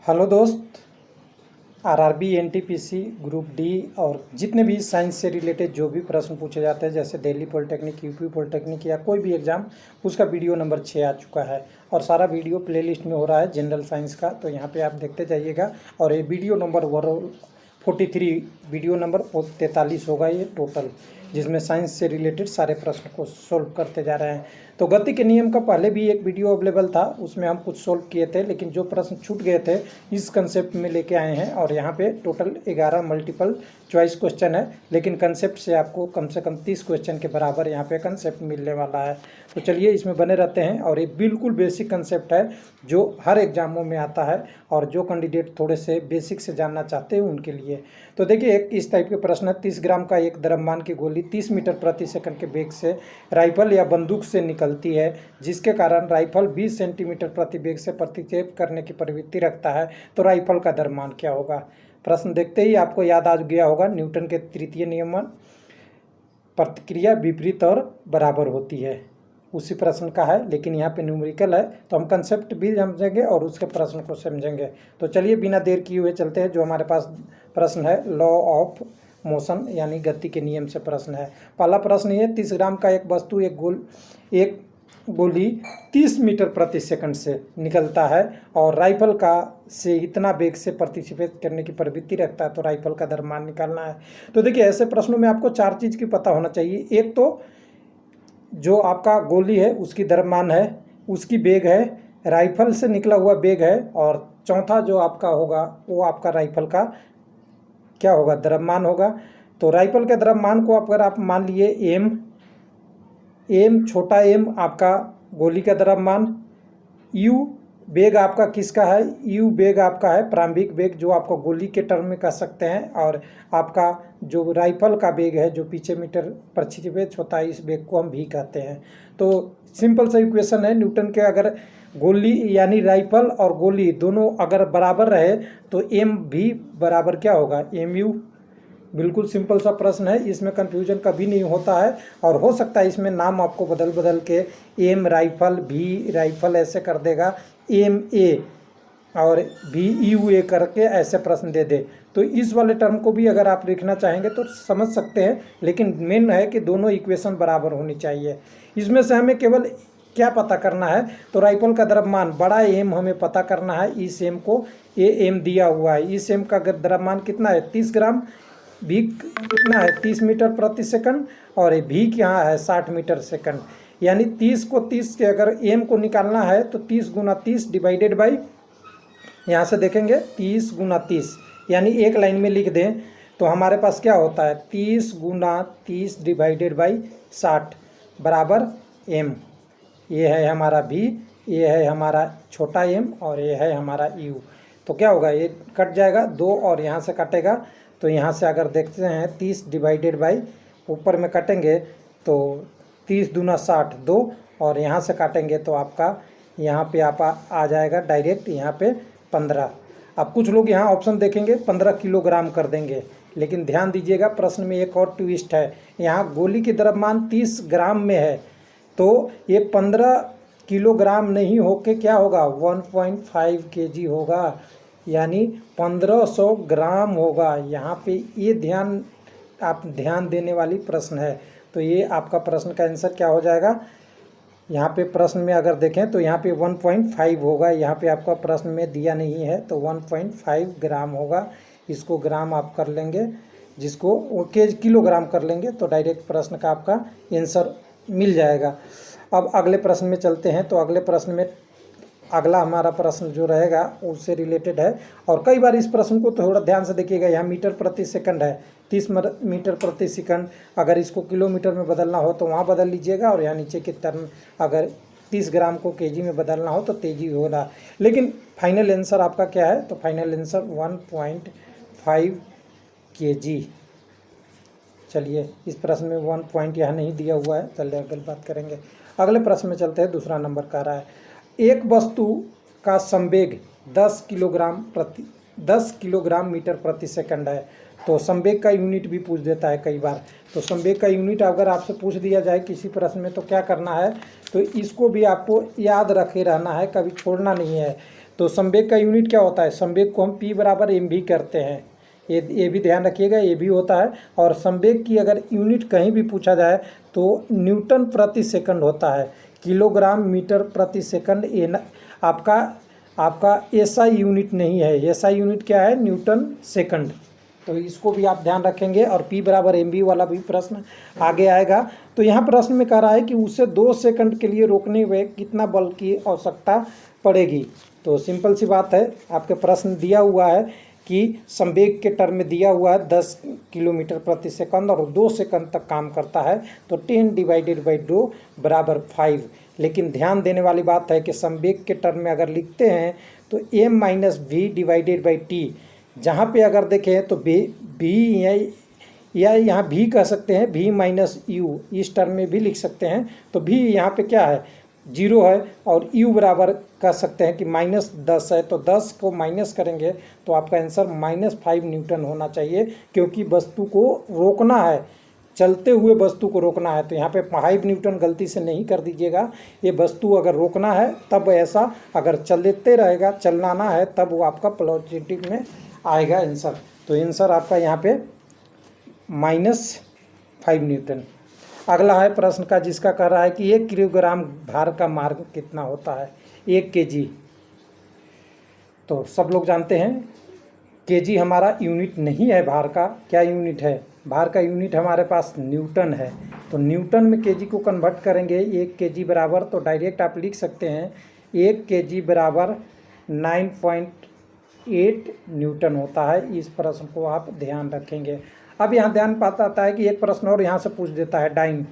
Hello दोस्त। RRB NTPC group D और जितने भी साइंस से रिलेटेड जो भी प्रश्न पूछे जाते हैं, जैसे दिल्ली पॉलिटेक्निक, यूपी पॉलिटेक्निक या कोई भी एग्ज़ाम, उसका वीडियो नंबर 6 आ चुका है और सारा वीडियो प्लेलिस्ट में हो रहा है जनरल साइंस का। तो यहाँ पे आप देखते जाइएगा और ये वीडियो नंबर 43, वीडियो नंबर 43 होगा ये टोटल, जिसमें साइंस से रिलेटेड सारे प्रश्न को सोल्व करते जा रहे हैं। तो गति के नियम का पहले भी एक वीडियो अवेलेबल था, उसमें हम कुछ सोल्व किए थे, लेकिन जो प्रश्न छूट गए थे इस कंसेप्ट में लेके आए हैं। और यहाँ पे टोटल 11 मल्टीपल चॉइस क्वेश्चन है, लेकिन कंसेप्ट से आपको कम से कम 30 क्वेश्चन के बराबर यहाँ पे कंसेप्ट मिलने वाला है। तो चलिए इसमें बने रहते हैं। और ये बिल्कुल बेसिक कंसेप्ट है जो हर एग्जामों में आता है और जो कैंडिडेट थोड़े से बेसिक से जानना चाहते हैं उनके लिए। तो देखिए, एक इस टाइप के प्रश्न है। 30 ग्राम का एक द्रव्यमान की गोली 30 मीटर प्रति सेकंड के वेग से राइफल या बंदूक से निकलती है, जिसके कारण राइफल 20 सेंटीमीटर प्रति वेग से प्रतिक्षेप करने की प्रवृत्ति रखता है। तो राइफल का द्रव्यमान क्या होगा? प्रश्न देखते ही आपको याद आ गया होगा न्यूटन के तृतीय नियम, प्रतिक्रिया विपरीत और बराबर होती है, उसी प्रश्न का है, लेकिन यहाँ पे न्यूमेरिकल है। तो हम कंसेप्ट भी समझेंगे और उसके प्रश्न को समझेंगे। तो चलिए बिना देर किए हुए चलते हैं। जो हमारे पास प्रश्न है लॉ ऑफ मोशन यानी गति के नियम से प्रश्न है। पहला प्रश्न ये, 30 ग्राम का एक वस्तु एक गोली 30 मीटर प्रति सेकंड से निकलता है और राइफल का से इतना वेग से प्रतिक्षेपित करने की प्रवृत्ति रखता है। तो राइफल का द्रव्यमान निकालना है। तो देखिए, ऐसे प्रश्नों में आपको 4 चीज़ की पता होना चाहिए। एक तो जो आपका गोली है उसकी द्रव्यमान है, उसकी वेग है, राइफल से निकला हुआ वेग है, और चौथा जो आपका होगा वो आपका राइफल का क्या होगा? द्रव्यमान होगा। तो राइफल के द्रव्यमान को अगर आप मान लिए एम छोटा एम आपका गोली का द्रव्यमान, यू वेग आपका किसका है? यू वेग आपका है प्रारंभिक वेग, जो आपको गोली के टर्म में कह सकते हैं, और आपका जो राइफल का वेग है जो पीछे मीटर प्रतिक्षेपित होता है, इस वेग को हम भी कहते हैं। तो सिंपल सा इक्वेशन है न्यूटन के। अगर गोली यानी राइफल और गोली दोनों अगर बराबर रहे तो एम भी बराबर क्या होगा? M you. बिल्कुल सिंपल सा प्रश्न है, इसमें कंफ्यूजन कभी नहीं होता है। और हो सकता है इसमें नाम आपको बदल के एम राइफल, भी राइफल ऐसे कर देगा, एम ए और भी यू ए करके ऐसे प्रश्न दे दे। तो इस वाले टर्म को भी अगर आप लिखना चाहेंगे तो समझ सकते हैं, लेकिन मेन है कि दोनों इक्वेशन बराबर होनी चाहिए। इसमें से हमें केवल क्या पता करना है? तो राइफल का द्रव्यमान बड़ा एम हमें पता करना है। इस एम को ए एम दिया हुआ है। इस एम का द्रव्यमान कितना है? 30 ग्राम। भी कितना है? 30 मीटर प्रति सेकंड। और ये भी क्या है? 60 मीटर सेकंड। यानी 30 को 30 के अगर एम को निकालना है तो 30 गुना 30 डिवाइडेड बाई, यहाँ से देखेंगे 30 गुना 30, यानी एक लाइन में लिख दें तो हमारे पास क्या होता है? 30 गुना 30 डिवाइडेड बाई 60 बराबर एम। ये है हमारा भी, ये है हमारा छोटा एम, और ये है हमारा यू। तो क्या होगा? ये कट जाएगा 2 और यहाँ से कटेगा। तो यहाँ से अगर देखते हैं 30 डिवाइडेड बाई, ऊपर में कटेंगे तो 30 दूना 60 2, और यहाँ से काटेंगे तो आपका यहाँ पे आप आ जाएगा डायरेक्ट यहाँ पे 15। अब कुछ लोग यहाँ ऑप्शन देखेंगे 15 किलोग्राम कर देंगे, लेकिन ध्यान दीजिएगा प्रश्न में एक और ट्विस्ट है। यहाँ गोली की द्रव्यमान 30 ग्राम में है, तो ये 15 किलोग्राम नहीं होके क्या होगा? 1.5 kg होगा, यानी 1500 ग्राम होगा। यहाँ पे ये आप ध्यान देने वाली प्रश्न है। तो ये आपका प्रश्न का आंसर क्या हो जाएगा? यहाँ पे प्रश्न में अगर देखें तो यहाँ पे 1.5 होगा, यहाँ पे आपका प्रश्न में दिया नहीं है, तो 1.5 ग्राम होगा। इसको ग्राम आप कर लेंगे, जिसको किलोग्राम कर लेंगे, तो डायरेक्ट प्रश्न का आपका आंसर मिल जाएगा। अब अगले प्रश्न में चलते हैं। तो अगले प्रश्न में अगला हमारा प्रश्न जो रहेगा उससे रिलेटेड है, और कई बार इस प्रश्न को थोड़ा ध्यान से देखिएगा। यहाँ मीटर प्रति सेकंड है, 30 मीटर प्रति सेकंड। अगर इसको किलोमीटर में बदलना हो तो वहाँ बदल लीजिएगा, और यहाँ नीचे की टर्म अगर 30 ग्राम को केजी में बदलना हो तो तेजी होगा। लेकिन फाइनल आंसर आपका क्या है? तो फाइनल आंसर 1.5 kg। चलिए, इस प्रश्न में 1 पॉइंट यहाँ नहीं दिया हुआ है, चलिए अगली बात करेंगे। अगले प्रश्न में चलते हैं। दूसरा नंबर का रहा है, एक वस्तु का संवेग 10 किलोग्राम मीटर प्रति सेकंड है। तो संवेग का यूनिट भी पूछ देता है कई बार। तो संवेग का यूनिट अगर आपसे पूछ दिया जाए किसी प्रश्न में तो क्या करना है? तो इसको भी आपको याद रखे रहना है, कभी छोड़ना नहीं है। तो संवेग का यूनिट क्या होता है, संवेग को हम P बराबर mv करते हैं, ये भी ध्यान रखिएगा, ये भी होता है। और संवेग की अगर यूनिट कहीं भी पूछा जाए तो न्यूटन प्रति सेकंड होता है, किलोग्राम मीटर प्रति सेकंड ये आपका एसआई यूनिट नहीं है, एसआई यूनिट क्या है, न्यूटन सेकंड। तो इसको भी आप ध्यान रखेंगे। और P बराबर mv वाला भी प्रश्न आगे आएगा। तो यहाँ प्रश्न में कह रहा है कि उसे 2 सेकंड के लिए रोकने में कितना बल की आवश्यकता पड़ेगी। तो सिंपल सी बात है, आपके प्रश्न दिया हुआ है कि संवेग के टर्म में दिया हुआ है 10 किलोमीटर प्रति सेकंड और 2 सेकंड तक काम करता है, तो 10 डिवाइडेड बाई 2 बराबर 5। लेकिन ध्यान देने वाली बात है कि संवेग के टर्म में अगर लिखते हैं तो m minus V divided by T, जहाँ पे अगर देखें तो भी या यहाँ भी कह सकते हैं, भी माइनस यू इस टर्म में भी लिख सकते हैं। तो भी यहाँ पे क्या है, 0 है, और u बराबर कह सकते हैं कि -10 है, तो 10 को माइनस करेंगे तो आपका आंसर -5 न्यूटन होना चाहिए, क्योंकि वस्तु को रोकना है, चलते हुए वस्तु को रोकना है। तो यहाँ पे 5 न्यूटन गलती से नहीं कर दीजिएगा, ये वस्तु अगर रोकना है तब ऐसा, अगर चलते रहेगा, चलाना है तब वो आपका पॉजिटिव में आएगा आंसर। तो आंसर आपका यहाँ पे -5 न्यूटन। अगला है प्रश्न का जिसका कह रहा है कि 1 किलोग्राम भार का मार्ग कितना होता है, 1 kg। तो सब लोग जानते हैं kg हमारा यूनिट नहीं है भार का, क्या यूनिट है, भार का यूनिट हमारे पास न्यूटन है। तो न्यूटन में kg को कन्वर्ट करेंगे, 1 kg बराबर, तो डायरेक्ट आप लिख सकते हैं 1 kg बराबर 9.8 न्यूटन होता है। इस प्रश्न को आप ध्यान रखेंगे। अब यहाँ ध्यान पाता आता है कि एक प्रश्न और यहाँ से पूछ देता है डाइन।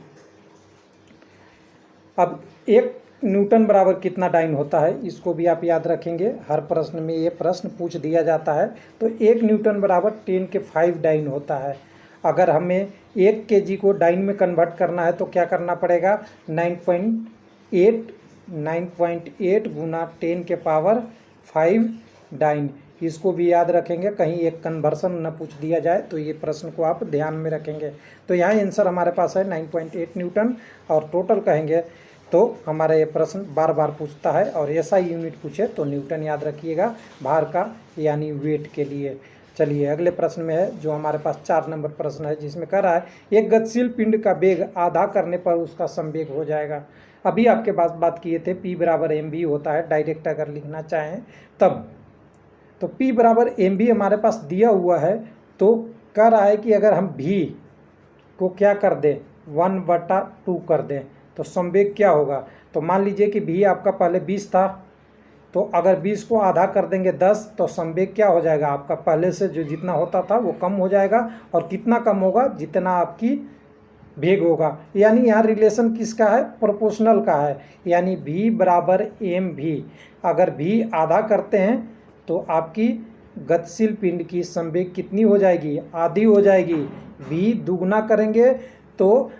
अब 1 न्यूटन बराबर कितना डाइन होता है, इसको भी आप याद रखेंगे, हर प्रश्न में ये प्रश्न पूछ दिया जाता है। तो 1 न्यूटन बराबर 10⁵ डाइन होता है। अगर हमें 1 kg को डाइन में कन्वर्ट करना है तो क्या करना पड़ेगा, 9.8 गुना 10⁵ डाइन। इसको भी याद रखेंगे, कहीं एक कन्वर्सन न पूछ दिया जाए, तो ये प्रश्न को आप ध्यान में रखेंगे। तो यहाँ आंसर हमारे पास है 9.8 न्यूटन। और टोटल कहेंगे तो हमारा ये प्रश्न बार बार पूछता है, और ऐसा यूनिट पूछे तो न्यूटन याद रखिएगा भार का, यानी वेट के लिए। चलिए अगले प्रश्न में है, जो हमारे पास 4 नंबर प्रश्न है, जिसमें कह रहा है एक गतिशील पिंड का वेग आधा करने पर उसका संवेग हो जाएगा। अभी आपके पास बात किए थे P बराबर mv होता है, डायरेक्ट अगर लिखना चाहें तब। तो P बराबर mv हमारे पास दिया हुआ है, तो कह रहा है कि अगर हम v को क्या कर दें, 1/2 कर दें, तो संवेग क्या होगा। तो मान लीजिए कि v आपका पहले 20 था, तो अगर 20 को आधा कर देंगे 10, तो संवेग क्या हो जाएगा, आपका पहले से जो जितना होता था वो कम हो जाएगा। और कितना कम होगा, जितना आपकी वेग होगा। यानी यहाँ रिलेशन किसका है, प्रोपोर्शनल का है, यानी v बराबर mv। अगर v आधा करते हैं तो आपकी गतिशील पिंड की संवेग कितनी हो जाएगी, आधी हो जाएगी। v दुगना करेंगे तो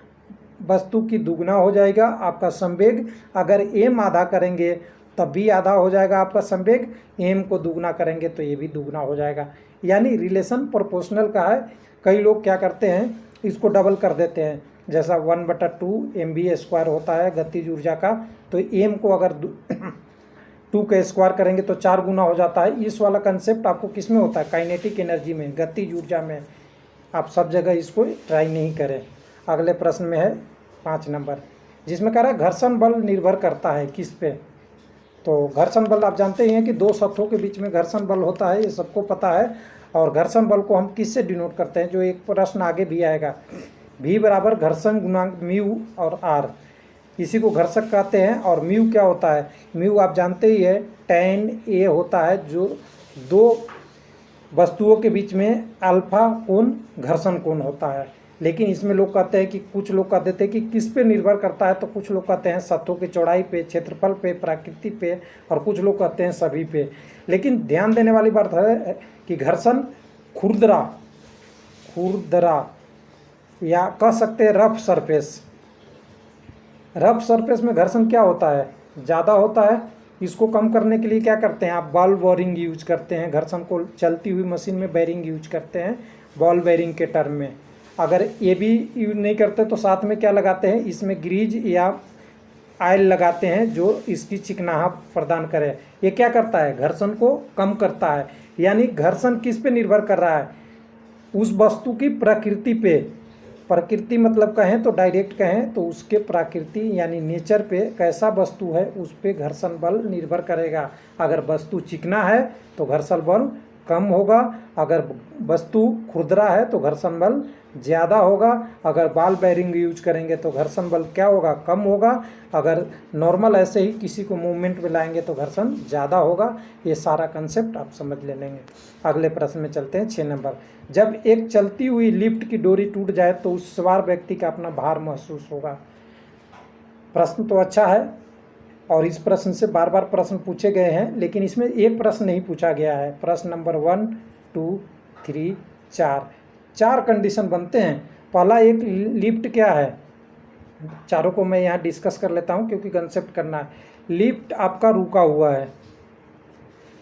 वस्तु की दुगना हो जाएगा आपका संवेग। अगर m आधा करेंगे तब भी आधा हो जाएगा आपका संवेग, m को दुगना करेंगे तो ये भी दुगना हो जाएगा। यानी रिलेशन प्रोपोर्शनल का है। कई लोग क्या करते हैं, इसको डबल कर देते हैं, जैसा 1/2 mv² होता है गतिज ऊर्जा का, तो m को अगर 2 का स्क्वायर करेंगे तो 4 गुना हो जाता है। इस वाला कंसेप्ट आपको किस में होता है, काइनेटिक एनर्जी में, गतिज ऊर्जा में। आप सब जगह इसको ट्राई नहीं करें। अगले प्रश्न में है 5 नंबर, जिसमें कह रहा है घर्षण बल निर्भर करता है किस पे। तो घर्षण बल आप जानते ही हैं कि 2 सतहों के बीच में घर्षण बल होता है, ये सबको पता है। और घर्षण बल को हम किससे डिनोट करते हैं, जो एक प्रश्न आगे भी आएगा, v बराबर घर्षण गुणांक म्यू और r, इसी को घर्षक कहते हैं। और म्यू क्या होता है, म्यू आप जानते ही है tan a होता है, जो 2 वस्तुओं के बीच में अल्फा कोण घर्षण कोण होता है। लेकिन इसमें लोग कहते हैं कि, कुछ लोग कहते थे कि किस पे निर्भर करता है, तो कुछ लोग कहते हैं सतहों की चौड़ाई पे, क्षेत्रफल पे, प्रकृति पे, और कुछ लोग कहते हैं सभी पे। लेकिन ध्यान देने वाली बात है कि घर्षण खुरदरा या कह सकते हैं रफ सरफेस में घर्षण क्या होता है, ज़्यादा होता है। इसको कम करने के लिए क्या करते हैं आप, बॉल बेयरिंग यूज करते हैं। घर्षण को चलती हुई मशीन में बेयरिंग यूज करते हैं, बॉल बेयरिंग के टर्म में। अगर ये भी यूज नहीं करते तो साथ में क्या लगाते हैं, इसमें ग्रीज या ऑयल लगाते हैं जो इसकी चिकनाहट प्रदान करे। ये क्या करता है, घर्षण को कम करता है। यानी घर्षण किस पे निर्भर कर रहा है, उस वस्तु की प्रकृति पे। प्रकृति मतलब कहें तो डायरेक्ट कहें तो उसके प्रकृति यानी नेचर पे, कैसा वस्तु है उस पे घर्षण बल निर्भर करेगा। अगर वस्तु चिकना है तो घर्षण बल कम होगा, अगर वस्तु खुरदरा है तो घर्षण बल ज़्यादा होगा, अगर बॉल बेयरिंग यूज करेंगे तो घर्षण बल क्या होगा, कम होगा, अगर नॉर्मल ऐसे ही किसी को मूवमेंट में लाएंगे तो घर्षण ज़्यादा होगा। ये सारा कंसेप्ट आप समझ लेंगे। अगले प्रश्न में चलते हैं 6 नंबर। जब एक चलती हुई लिफ्ट की डोरी टूट जाए तो उस सवार व्यक्ति का अपना भार महसूस होगा। प्रश्न तो अच्छा है और इस प्रश्न से बार बार प्रश्न पूछे गए हैं, लेकिन इसमें एक प्रश्न नहीं पूछा गया है। प्रश्न नंबर 1, 2, 3, 4 कंडीशन बनते हैं। पहला, एक लिफ्ट क्या है, चारों को मैं यहाँ डिस्कस कर लेता हूँ क्योंकि कंसेप्ट करना है। लिफ्ट आपका रुका हुआ है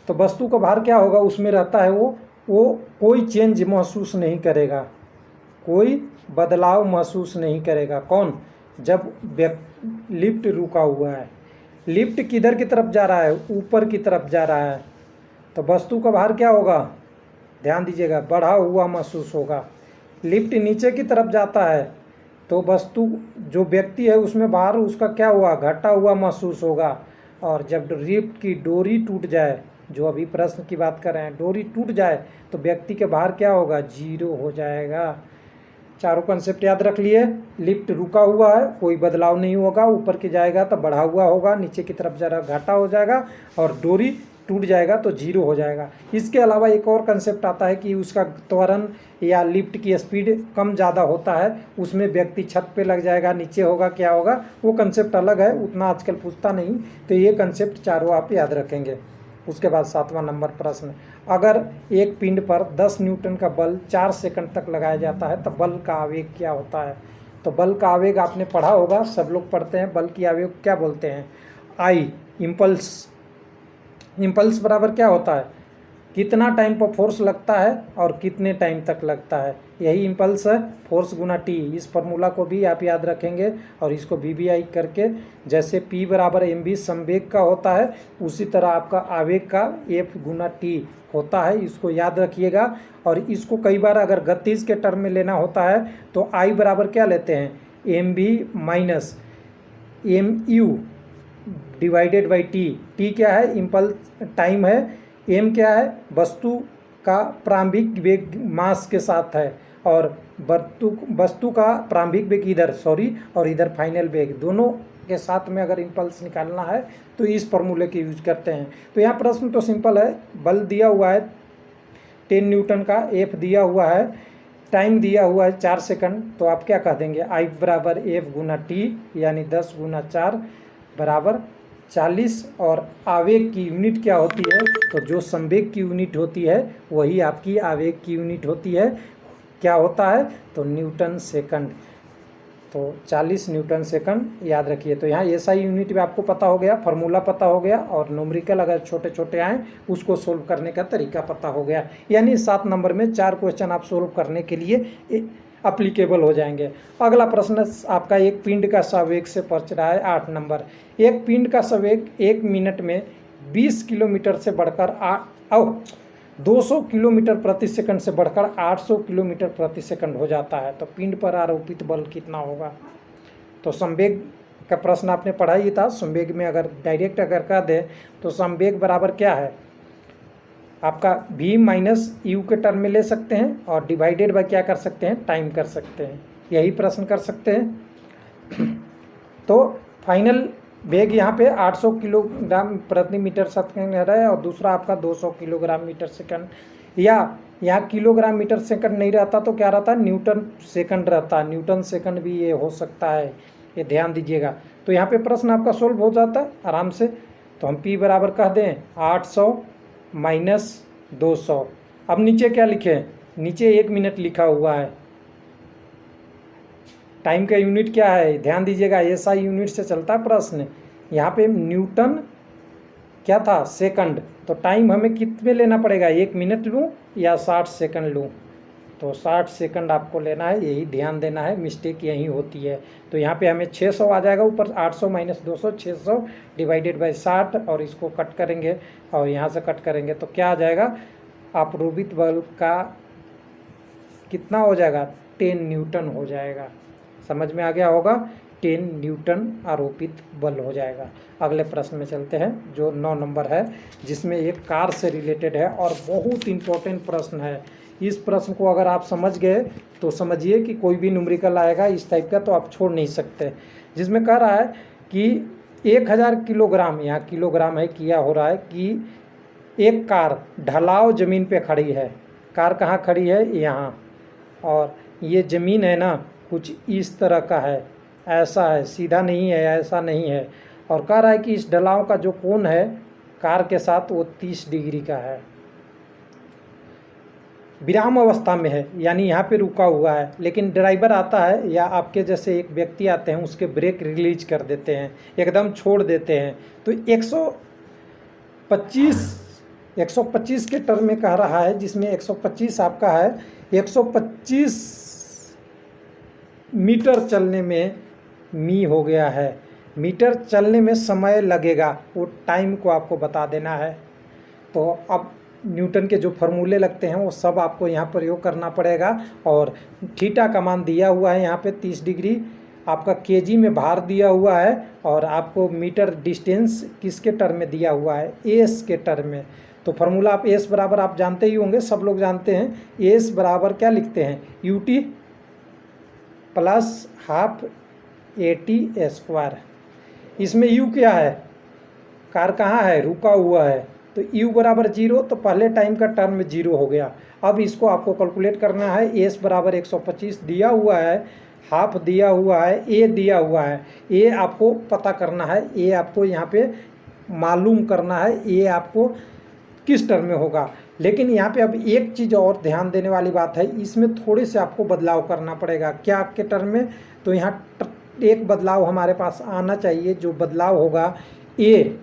तो वस्तु का भार क्या होगा, उसमें रहता है वो कोई चेंज महसूस नहीं करेगा, कोई बदलाव महसूस नहीं करेगा। कौन, जब लिफ्ट रुका हुआ है। लिफ्ट किधर की तरफ जा रहा है, ऊपर की तरफ जा रहा है तो वस्तु का भार क्या होगा, ध्यान दीजिएगा, बढ़ा हुआ महसूस होगा। लिफ्ट नीचे की तरफ जाता है तो वस्तु जो व्यक्ति है उसमें भार उसका क्या हुआ, घटा हुआ महसूस होगा। और जब लिफ्ट की डोरी टूट जाए, जो अभी प्रश्न की बात कर रहे हैं, डोरी टूट जाए तो व्यक्ति के भार क्या होगा, 0 हो जाएगा। चारों कंसेप्ट याद रख लिए। लिफ्ट रुका हुआ है, कोई बदलाव नहीं होगा, ऊपर की जाएगा तो बढ़ा हुआ होगा, नीचे की तरफ जा रहा घाटा हो जाएगा, और डोरी टूट जाएगा तो 0 हो जाएगा। इसके अलावा एक और कंसेप्ट आता है कि उसका त्वरण या लिफ्ट की स्पीड कम ज़्यादा होता है, उसमें व्यक्ति छत पे लग जाएगा, नीचे होगा, क्या होगा, वो कंसेप्ट अलग है, उतना आजकल पूछता नहीं। तो ये कंसेप्ट चारों आप याद रखेंगे। उसके बाद 7वां नंबर प्रश्न, अगर एक पिंड पर 10 न्यूटन का बल 4 सेकंड तक लगाया जाता है तो बल का आवेग क्या होता है। तो बल का आवेग आपने पढ़ा होगा, सब लोग पढ़ते हैं। बल की आवेग क्या बोलते हैं, आई, इम्पल्स। इम्पल्स बराबर क्या होता है, कितना टाइम पर फोर्स लगता है और कितने टाइम तक लगता है, यही इम्पल्स है, फोर्स गुना टी। इस फार्मूला को भी आप याद रखेंगे और इसको VBI करके, जैसे P बराबर mv संवेग का होता है, उसी तरह आपका आवेग का F गुना T होता है, इसको याद रखिएगा। और इसको कई बार अगर गतिज के टर्म में लेना होता है तो I बराबर क्या लेते हैं, mv minus mu divided by T. T क्या है, इम्पल्स टाइम है, एम क्या है, वस्तु का प्रारंभिक वेग मास के साथ है, और वस्तु का प्रारंभिक वेग इधर और इधर फाइनल वेग, दोनों के साथ में अगर इम्पल्स निकालना है तो इस फॉर्मूले के यूज करते हैं। तो यहाँ प्रश्न तो सिंपल है, बल दिया हुआ है 10 न्यूटन का, एफ दिया हुआ है, टाइम दिया हुआ है 4 सेकंड, तो आप क्या कह देंगे, आई बराबर एफ गुना टी यानी 10 गुना 4 बराबर 40। और आवेग की यूनिट क्या होती है, तो जो संवेग की यूनिट होती है वही आपकी आवेग की यूनिट होती है। क्या होता है, तो न्यूटन सेकंड। तो 40 न्यूटन सेकंड याद रखिए। तो यहाँ SI यूनिट भी आपको पता हो गया, फार्मूला पता हो गया, और न्यूमेरिकल अगर छोटे छोटे आए उसको सोल्व करने का तरीका पता हो गया। यानी 7 नंबर में 4 क्वेश्चन आप सोल्व करने के लिए अप्लीकेबल हो जाएंगे। अगला प्रश्न आपका, एक पिंड का संवेग से पूछ रहा है 8 नंबर। एक पिंड का संवेग 1 मिनट में 20 किलोमीटर से बढ़कर 200 किलोमीटर प्रति सेकंड से बढ़कर 800 किलोमीटर प्रति सेकंड हो जाता है, तो पिंड पर आरोपित बल कितना होगा। तो संवेग का प्रश्न आपने पढ़ा ही था। संवेग में अगर डायरेक्ट अगर कह दे तो संवेग बराबर क्या है आपका, v माइनस यू के टर्म में ले सकते हैं और डिवाइडेड बाय क्या कर सकते हैं, टाइम कर सकते हैं, यही प्रश्न कर सकते हैं। तो फाइनल वेग यहाँ पे 800 किलोग्राम प्रति मीटर सेकंड है, और दूसरा आपका 200 किलोग्राम मीटर सेकंड, या यहाँ किलोग्राम मीटर सेकंड नहीं रहता तो क्या रहता है, न्यूटन सेकंड रहता है। न्यूटन सेकंड भी ये हो सकता है, ये ध्यान दीजिएगा। तो यहाँ पे प्रश्न आपका सोल्व हो जाता है आराम से। तो हम P बराबर कह दें 800 माइनस 200। अब नीचे क्या लिखे, नीचे 1 मिनट लिखा हुआ है, टाइम का यूनिट क्या है, ध्यान दीजिएगा, SI यूनिट से चलता है प्रश्न। यहाँ पे न्यूटन क्या था, सेकंड, तो टाइम हमें कितने लेना पड़ेगा, 1 मिनट लूँ या 60 सेकंड लूँ। तो 60 सेकंड आपको लेना है, यही ध्यान देना है, मिस्टेक यही होती है। तो यहाँ पे हमें 600 आ जाएगा ऊपर, 800 माइनस 200, 600 डिवाइडेड बाई 60, और इसको कट करेंगे और यहाँ से कट करेंगे तो क्या आ जाएगा, आरोपित बल का कितना हो जाएगा, 10 न्यूटन हो जाएगा। समझ में आ गया होगा, 10 न्यूटन आरोपित बल हो जाएगा। अगले प्रश्न में चलते हैं जो 9 नंबर है, जिसमें एक कार से रिलेटेड है और बहुत इंपॉर्टेंट प्रश्न है। इस प्रश्न को अगर आप समझ गए तो समझिए कि कोई भी न्यूमेरिकल आएगा इस टाइप का तो आप छोड़ नहीं सकते। जिसमें कह रहा है कि 1000 किलोग्राम, यहाँ किलोग्राम है, किया हो रहा है कि एक कार ढलाव ज़मीन पे खड़ी है। कार कहाँ खड़ी है, यहाँ, और ये ज़मीन है ना कुछ इस तरह का है, ऐसा है, सीधा नहीं है, ऐसा नहीं है, और कह रहा है कि इस ढलाव का जो कोण है कार के साथ वो 30 डिग्री का है। विराम अवस्था में है, यानी यहाँ पे रुका हुआ है, लेकिन ड्राइवर आता है या आपके जैसे एक व्यक्ति आते हैं, उसके ब्रेक रिलीज कर देते हैं, एकदम छोड़ देते हैं। तो 125 के टर्म में कह रहा है, जिसमें 125 आपका है, 125 मीटर चलने में मी हो गया है, मीटर चलने में समय लगेगा, वो टाइम को आपको बता देना है। तो अब न्यूटन के जो फार्मूले लगते हैं वो सब आपको यहाँ प्रयोग करना पड़ेगा। और थीटा का मान दिया हुआ है यहाँ पे 30 डिग्री, आपका केजी में भार दिया हुआ है, और आपको मीटर डिस्टेंस किसके टर्म में दिया हुआ है, एस के टर्म में। तो फार्मूला आप एस बराबर आप जानते ही होंगे, सब लोग जानते हैं। एस बराबर क्या लिखते हैं, UT plus half AT square. इसमें यू क्या है, कार कहाँ है, रुका हुआ है, तो यू बराबर 0, तो पहले टाइम का टर्म 0 हो गया। अब इसको आपको कैलकुलेट करना है। एस बराबर 125 दिया हुआ है, हाफ दिया हुआ है, ए दिया हुआ है, ए आपको पता करना है, ए आपको यहाँ पे मालूम करना है, ए आपको किस टर्म में होगा। लेकिन यहाँ पे अब एक चीज़ और ध्यान देने वाली बात है, इसमें थोड़े से आपको बदलाव करना पड़ेगा। क्या आपके टर्म में, तो यहाँ एक बदलाव हमारे पास आना चाहिए, जो बदलाव होगा ए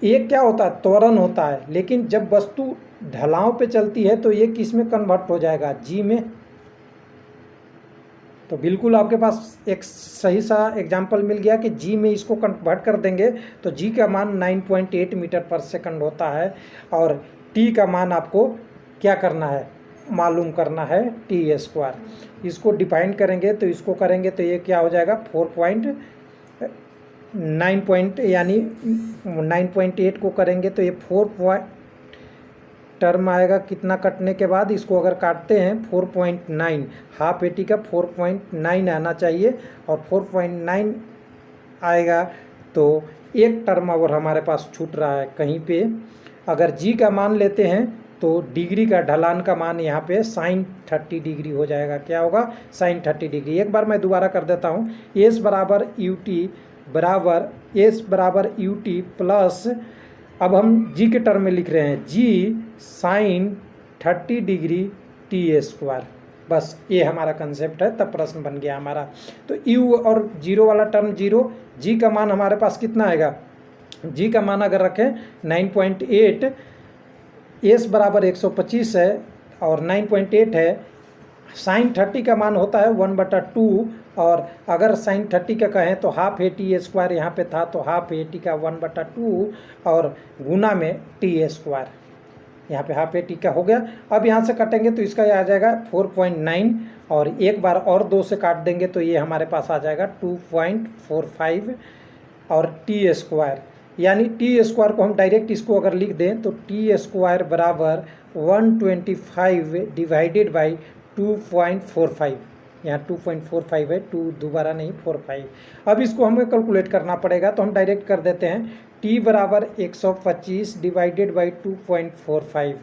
क्या होता है, त्वरण होता है, लेकिन जब वस्तु ढलाव पे चलती है तो ये किस में कन्वर्ट हो जाएगा, जी में। तो बिल्कुल आपके पास एक सही सा एग्जाम्पल मिल गया कि जी में इसको कन्वर्ट कर देंगे तो जी का मान 9.8 मीटर पर सेकंड होता है, और टी का मान आपको क्या करना है, मालूम करना है, टी स्क्वायर। इसको डिफाइन करेंगे तो इसको करेंगे तो ये क्या हो जाएगा, 4.9 यानी 9.8 को करेंगे तो ये 4 टर्म आएगा, कितना कटने के बाद, इसको अगर काटते हैं 4.9, हाफ 80 का 4.9 आना चाहिए, और 4.9 आएगा तो एक टर्म और हमारे पास छूट रहा है कहीं पे। अगर जी का मान लेते हैं तो डिग्री का ढलान का मान यहाँ पे sin 30 डिग्री हो जाएगा। क्या होगा, sin 30 डिग्री। एक बार मैं दोबारा कर देता हूँ, एस बराबर यू टी प्लस, अब हम जी के टर्म में लिख रहे हैं, जी sin 30 डिग्री टी स्क्वायर। बस ये हमारा कंसेप्ट है, तब प्रश्न बन गया हमारा। तो यू और 0 वाला टर्म 0, जी का मान हमारे पास कितना आएगा, जी का मान अगर रखें 9.8, एस बराबर 125 है और 9.8 है, sin 30 का मान होता है 1/2, और अगर sin 30 का कहें तो हाफ AT स्क्वायर यहाँ पे था, तो हाफ AT का 1/2 और गुना में टी स्क्वायर, यहाँ पे हाफ AT का हो गया। अब यहाँ से काटेंगे तो इसका आ जाएगा 4.9, और एक बार और 2 से काट देंगे तो ये हमारे पास आ जाएगा 2.45, और टी स्क्वायर, यानी टी स्क्वायर को हम डायरेक्ट इसको अगर लिख दें तो टी स्क्वायर बराबर 125 डिवाइडेड बाई 2.45, यहाँ 2.45 है, 2 दोबारा नहीं 45। अब इसको हमें कैलकुलेट करना पड़ेगा, तो हम डायरेक्ट कर देते हैं, t बराबर 125 डिवाइडेड बाई 2.45।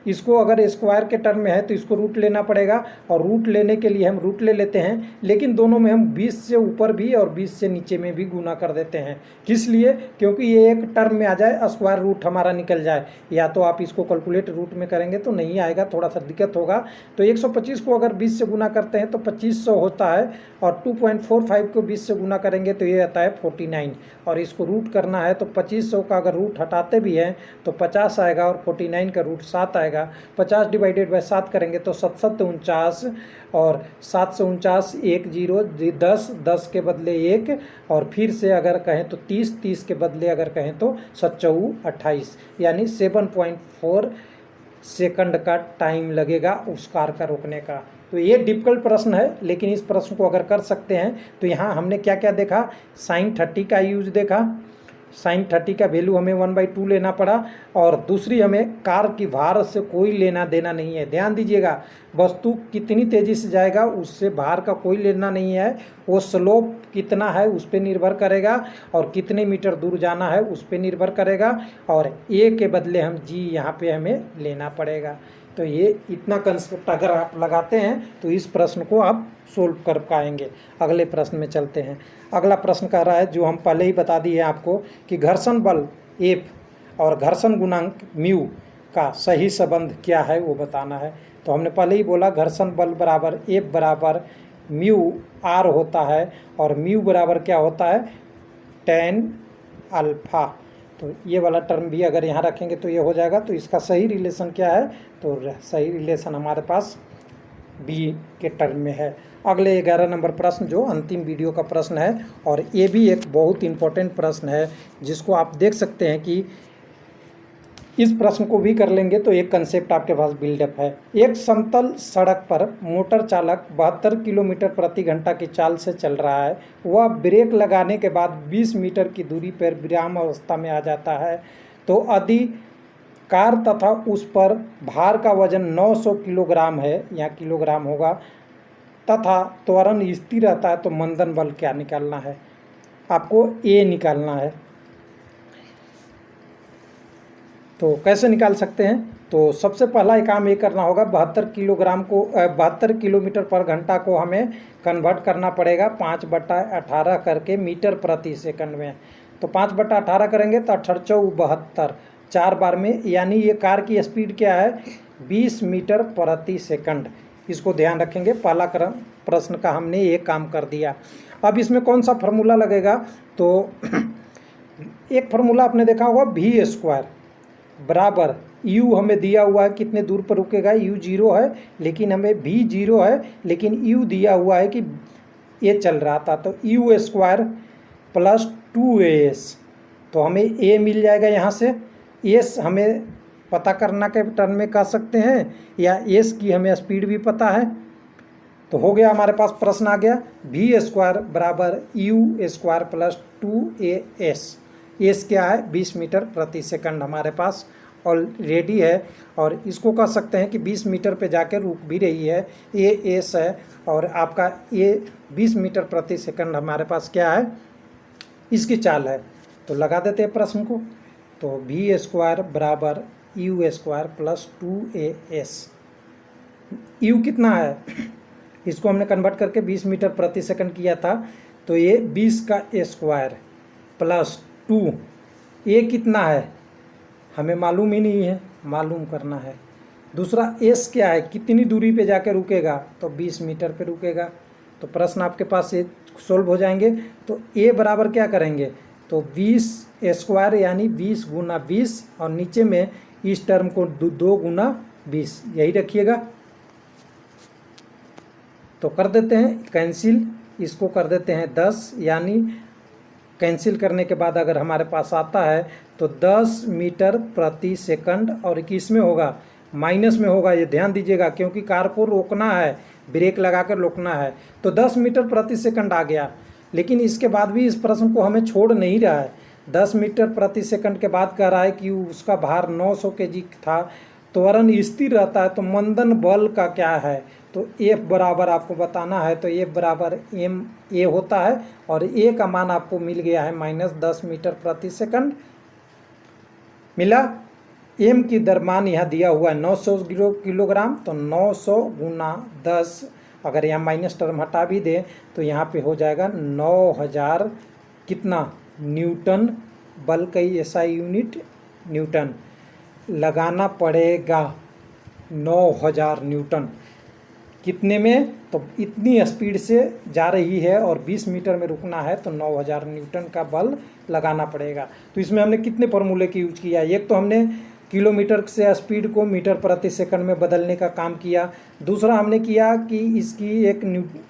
इसको अगर स्क्वायर के टर्म में है तो इसको रूट लेना पड़ेगा, और रूट लेने के लिए हम रूट ले लेते हैं, लेकिन दोनों में हम 20 से ऊपर भी और 20 से नीचे में भी गुना कर देते हैं। किस लिए, क्योंकि ये एक टर्म में आ जाए, स्क्वायर रूट हमारा निकल जाए। या तो आप इसको कैलकुलेट रूट में करेंगे तो नहीं आएगा, थोड़ा सा दिक्कत होगा। तो 125 को अगर 20 से गुना करते हैं तो 2500 होता है, और 2.45 को 20 से गुना करेंगे तो ये आता है 49, और इसको रूट करना है तो 2500 का अगर रूट हटाते भी हैं तो 50 आएगा, और 49 का रूट 7 आएगा। आएगा। 50 डिवाइडेड बाय 7 करेंगे तो 7 7 49 और 7 से 49 1 0 10 10 के बदले 1 और फिर से अगर कहें तो 30 30 के बदले अगर कहें तो 7 28 यानी 7.4 सेकंड का टाइम लगेगा उस कार का रोकने का। तो ये डिफिकल्ट प्रश्न है, लेकिन इस प्रश्न को अगर कर सकते हैं तो यहाँ हमने क्या क्या देखा, sin 30 का यूज देखा, sin 30 का वैल्यू हमें 1/2 लेना पड़ा और दूसरी हमें कार की भार से कोई लेना देना नहीं है। ध्यान दीजिएगा, वस्तु कितनी तेज़ी से जाएगा उससे भार का कोई लेना नहीं है, वो स्लोप कितना है उस पर निर्भर करेगा और कितने मीटर दूर जाना है उस पर निर्भर करेगा और ए के बदले हम जी यहाँ पे हमें लेना पड़ेगा। तो ये इतना कंसेप्ट अगर आप लगाते हैं तो इस प्रश्न को आप सोल्व कर पाएंगे। अगले प्रश्न में चलते हैं। अगला प्रश्न कह रहा है, जो हम पहले ही बता दिए आपको कि घर्षण बल F और घर्षण गुणांक म्यू का सही संबंध क्या है वो बताना है। तो हमने पहले ही बोला घर्षण बल बराबर F बराबर म्यू R होता है और म्यू बराबर क्या होता है, tan अल्फा। तो ये वाला टर्म भी अगर यहाँ रखेंगे तो ये हो जाएगा। तो इसका सही रिलेशन क्या है, तो सही रिलेशन हमारे पास बी के टर्म में है। अगले 11 नंबर प्रश्न जो अंतिम वीडियो का प्रश्न है और ये भी एक बहुत इंपॉर्टेंट प्रश्न है जिसको आप देख सकते हैं कि इस प्रश्न को भी कर लेंगे तो एक कंसेप्ट आपके पास बिल्डअप है। एक समतल सड़क पर मोटर चालक 72 किलोमीटर प्रति घंटा की चाल से चल रहा है। वह ब्रेक लगाने के बाद 20 मीटर की दूरी पर विराम अवस्था में आ जाता है। तो यदि कार तथा उस पर भार का वजन 900 किलोग्राम है, यहाँ किलोग्राम होगा, तथा त्वरण स्थिर रहता है तो मंदन बल क्या निकालना है, आपको ए निकालना है। तो कैसे निकाल सकते हैं, तो सबसे पहला काम ये करना होगा 72 किलोमीटर पर घंटा को हमें कन्वर्ट करना पड़ेगा 5/18 करके मीटर प्रति सेकंड में। तो 5/18 करेंगे तो 1872 4 बार में, यानी ये कार की स्पीड क्या है 20 मीटर प्रति सेकंड। इसको ध्यान रखेंगे। पहला प्रश्न का हमने ये काम कर दिया। अब इसमें कौन सा फार्मूला लगेगा, तो एक फार्मूला आपने देखा होगा v² बराबर u हमें दिया हुआ है कितने दूर पर रुकेगा, u 0 है लेकिन हमें v 0 है लेकिन u दिया हुआ है कि ये चल रहा था, तो u² प्लस 2as। तो हमें a मिल जाएगा यहाँ से, s हमें पता करना के टर्म में कर सकते हैं या s की हमें स्पीड भी पता है। तो हो गया हमारे पास प्रश्न आ गया v² बराबर u² प्लस 2as। एस क्या है 20 मीटर प्रति सेकंड हमारे पास ऑलरेडी है और इसको कह सकते हैं कि 20 मीटर पे जाकर रुक भी रही है, ये एस है और आपका ये 20 मीटर प्रति सेकंड हमारे पास क्या है, इसकी चाल है। तो लगा देते हैं प्रश्न को। तो v² बराबर u² प्लस 2as। u कितना है, इसको हमने कन्वर्ट करके 20 मीटर प्रति सेकंड किया था, तो ये 20 का स्क्वायर प्लस 2, ए कितना है हमें मालूम ही नहीं है, मालूम करना है। दूसरा एस क्या है, कितनी दूरी पे जाके रुकेगा, तो 20 मीटर पे रुकेगा। तो प्रश्न आपके पास ये सोल्व हो जाएंगे। तो ए बराबर क्या करेंगे, तो 20² यानी 20 गुना 20 और नीचे में इस टर्म को 2 गुना 20 यही रखिएगा। तो कर देते हैं कैंसिल, इसको कर देते हैं 10, यानी कैंसिल करने के बाद अगर हमारे पास आता है तो 10 मीटर प्रति सेकंड और किस में होगा, माइनस में होगा। ये ध्यान दीजिएगा क्योंकि कार को रोकना है, ब्रेक लगाकर रोकना है। तो 10 मीटर प्रति सेकंड आ गया, लेकिन इसके बाद भी इस प्रश्न को हमें छोड़ नहीं रहा है। 10 मीटर प्रति सेकंड के बाद कह रहा है कि उसका भार 900 kg था, त्वरण स्थिर रहता है तो मंदन बल का क्या है, तो F बराबर आपको बताना है। तो F बराबर ma होता है और a का मान आपको मिल गया है -10 मीटर प्रति सेकंड मिला। m की दरमान यहाँ दिया हुआ है 900 किलोग्राम, तो 900 गुना 10, अगर यहाँ माइनस टर्म हटा भी दें तो यहाँ पे हो जाएगा 9000 कितना न्यूटन, बल का SI यूनिट न्यूटन लगाना पड़ेगा, 9000 न्यूटन। कितने में, तो इतनी स्पीड से जा रही है और 20 मीटर में रुकना है तो 9000 न्यूटन का बल लगाना पड़ेगा। तो इसमें हमने कितने फार्मूले की यूज किया है, एक तो हमने किलोमीटर से स्पीड को मीटर प्रति सेकंड में बदलने का काम किया। दूसरा हमने किया कि इसकी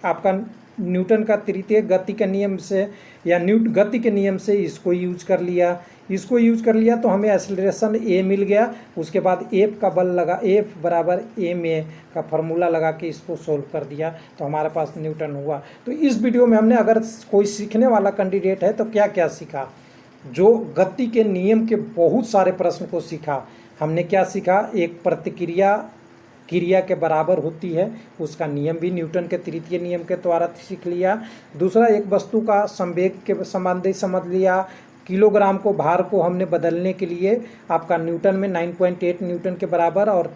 आपका न्यूटन का तृतीय गति के नियम से या गति के नियम से इसको यूज कर लिया। इसको यूज कर लिया तो हमें एक्सेलरेशन ए मिल गया। उसके बाद एफ का बल लगा, एफ बराबर एम ए का फॉर्मूला लगा के इसको सोल्व कर दिया तो हमारे पास न्यूटन हुआ। तो इस वीडियो में हमने, अगर कोई सीखने वाला कैंडिडेट है तो क्या क्या सीखा, जो गति के नियम के बहुत सारे प्रश्न को सीखा। हमने क्या सीखा, एक प्रतिक्रिया क्रिया के बराबर होती है, उसका नियम भी न्यूटन के तृतीय नियम के द्वारा सीख लिया। दूसरा, एक वस्तु का संवेग के संबंधी समझ लिया। किलोग्राम को, भार को हमने बदलने के लिए आपका न्यूटन में 9.8 न्यूटन के बराबर और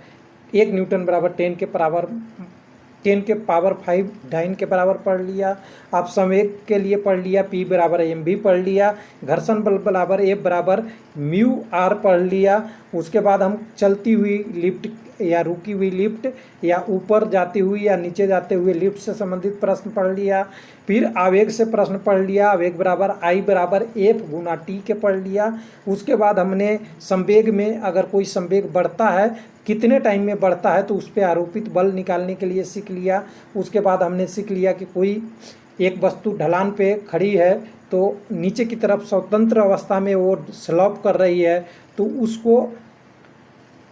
1 न्यूटन बराबर 10 के पावर 5 डाइन के बराबर पढ़ लिया। आप संवेग के लिए पढ़ लिया, P बराबर mv पढ़ लिया। घर्षण बल बराबर F बराबर म्यू आर पढ़ लिया। उसके बाद हम चलती हुई लिफ्ट या रुकी हुई लिफ्ट या ऊपर जाती हुई या नीचे जाते हुए लिफ्ट से संबंधित प्रश्न पढ़ लिया। फिर आवेग से प्रश्न पढ़ लिया, आवेग बराबर I बराबर F गुना T के पढ़ लिया। उसके बाद हमने संवेग में, अगर कोई संवेग बढ़ता है कितने टाइम में बढ़ता है तो उस पर आरोपित बल निकालने के लिए सीख लिया। उसके बाद हमने सीख लिया कि कोई एक वस्तु ढलान पे खड़ी है तो नीचे की तरफ स्वतंत्र अवस्था में वो स्लॉप कर रही है तो उसको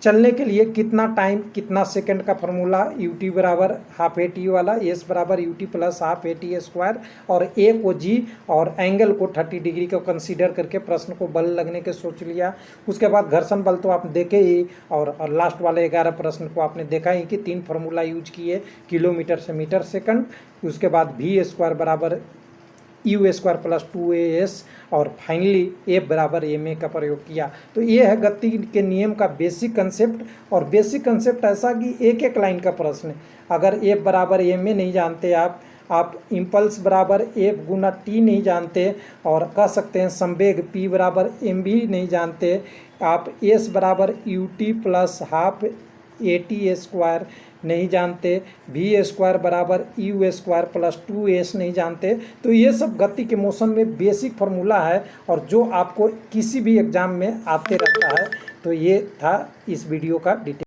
चलने के लिए कितना टाइम, कितना सेकंड का फॉर्मूला, ut बराबर हाफ ए टी वाला, s बराबर ut plus half A T square और a को g और एंगल को 30 डिग्री को कंसीडर करके प्रश्न को बल लगने के सोच लिया। उसके बाद घर्षण बल तो आप देखे ही और लास्ट वाले 11 प्रश्न को आपने देखा ही कि 3 फार्मूला यूज किए, किलोमीटर से मीटर सेकंड। उसके बाद v स्क्वायर बराबर यू स्क्वायर प्लस 2as और फाइनली F बराबर ma का प्रयोग किया। तो ये है गति के नियम का बेसिक कंसेप्ट। और बेसिक कंसेप्ट ऐसा कि एक एक लाइन का प्रश्न है। अगर F बराबर ma नहीं जानते आप इम्पल्स बराबर F गुना T नहीं जानते और कह सकते हैं संवेग P बराबर mv नहीं जानते, आप S बराबर ut plus half at square नहीं जानते, v स्क्वायर बराबर u स्क्वायर प्लस 2s नहीं जानते, तो ये सब गति के मोशन में बेसिक फार्मूला है और जो आपको किसी भी एग्जाम में आते रहता है। तो ये था इस वीडियो का डिटेल।